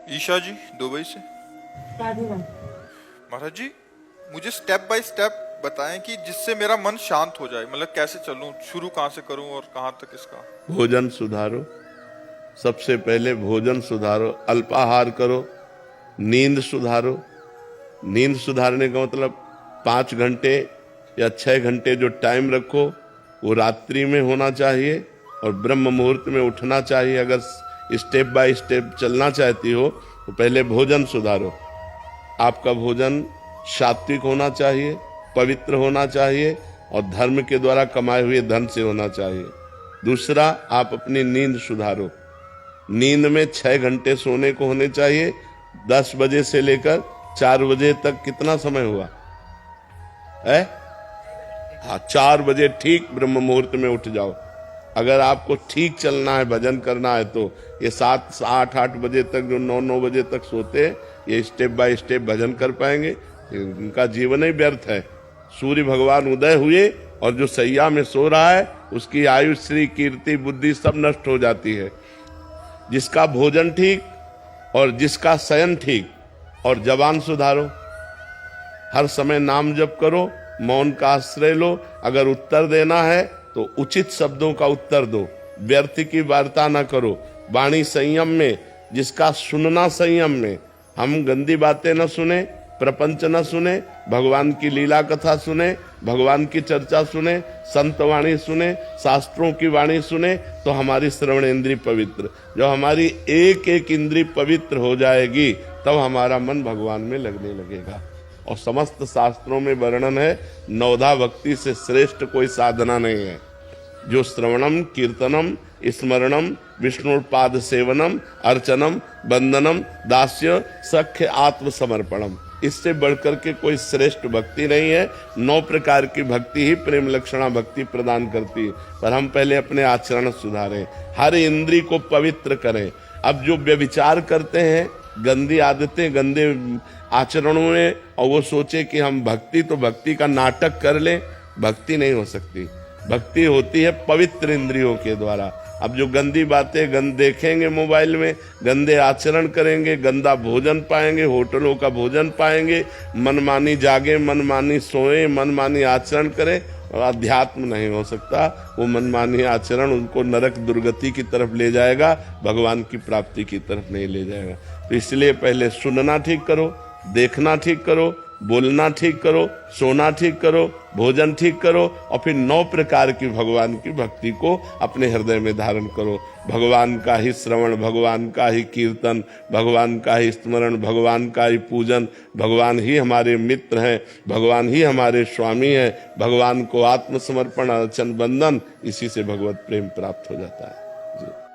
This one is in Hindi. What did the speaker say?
ईशा जी, दुबई से। महाराज जी, मुझे स्टेप बाय स्टेप बताएं कि जिससे मेरा मन शांत हो जाए। मतलब कैसे चलूं, शुरू कहाँ से करूं और कहाँ तक इसका। भोजन सुधारो। सबसे पहले भोजन सुधारो, अल्पाहार करो। नींद सुधारो। नींद सुधारने का मतलब 5 घंटे या 6 घंटे जो टाइम रखो वो रात्रि में होना चाहिए और ब्रह्म मुहूर्त में उठना चाहिए। अगर स्टेप बाय स्टेप चलना चाहती हो तो पहले भोजन सुधारो। आपका भोजन सात्विक होना चाहिए, पवित्र होना चाहिए और धर्म के द्वारा कमाए हुए धन से होना चाहिए। दूसरा, आप अपनी नींद सुधारो। नींद में 6 घंटे सोने को होने चाहिए। 10 बजे से लेकर 4 बजे तक कितना समय हुआ है? हाँ, 4 बजे ठीक ब्रह्म मुहूर्त में उठ जाओ। अगर आपको ठीक चलना है, भजन करना है, तो ये 7, 8, 8 बजे तक जो 9, 9 बजे तक सोते हैं, ये स्टेप बाय स्टेप भजन कर पाएंगे। इनका जीवन ही व्यर्थ है। सूर्य भगवान उदय हुए और जो सैया में सो रहा है उसकी आयु, श्री, कीर्ति, बुद्धि सब नष्ट हो जाती है। जिसका भोजन ठीक और जिसका शयन ठीक, और जबान सुधारो। हर समय नाम जप करो, मौन का आश्रय लो। अगर उत्तर देना है तो उचित शब्दों का उत्तर दो, व्यर्थ की वार्ता ना करो। वाणी संयम में, जिसका सुनना संयम में। हम गंदी बातें न सुने, प्रपंच न सुने, भगवान की लीला कथा सुने, भगवान की चर्चा सुने, संत वाणी सुने, शास्त्रों की वाणी सुने, तो हमारी श्रवण इंद्रिय पवित्र। जब हमारी एक एक इंद्रिय पवित्र हो जाएगी तब हमारा मन भगवान में लगने लगेगा। और समस्त शास्त्रों में वर्णन है, नवधा भक्ति से श्रेष्ठ कोई साधना नहीं है। जो श्रवणम, कीर्तनम, स्मरणम, विष्णुपाद सेवनम, अर्चनम, वंदनम, दास्य, सख्य, आत्मसमर्पणम, इससे बढ़कर के कोई श्रेष्ठ भक्ति नहीं है। 9 प्रकार की भक्ति ही प्रेम लक्षणा भक्ति प्रदान करती है। पर हम पहले अपने आचरण सुधारें, हर इंद्रिय को पवित्र करें। अब जो व्यभिचार करते हैं, गंदी आदतें, गंदे आचरणों में, और वो सोचे कि हम भक्ति, तो भक्ति का नाटक कर लें, भक्ति नहीं हो सकती। भक्ति होती है पवित्र इंद्रियों के द्वारा। अब जो गंदी बातें देखेंगे मोबाइल में, गंदे आचरण करेंगे, गंदा भोजन पाएंगे, होटलों का भोजन पाएंगे, मनमानी जागे, मनमानी सोए, मनमानी आचरण करें, और अध्यात्म नहीं हो सकता। वो मनमानी आचरण उनको नरक दुर्गति की तरफ ले जाएगा, भगवान की प्राप्ति की तरफ नहीं ले जाएगा। तो इसलिए पहले सुनना ठीक करो, देखना ठीक करो, बोलना ठीक करो, सोना ठीक करो, भोजन ठीक करो, और फिर 9 प्रकार की भगवान की भक्ति को अपने हृदय में धारण करो। भगवान का ही श्रवण, भगवान का ही कीर्तन, भगवान का ही स्मरण, भगवान का ही पूजन। भगवान ही हमारे मित्र हैं, भगवान ही हमारे स्वामी हैं। भगवान को आत्मसमर्पण, अर्चन, वंदन, इसी से भगवत प्रेम प्राप्त हो जाता है जी।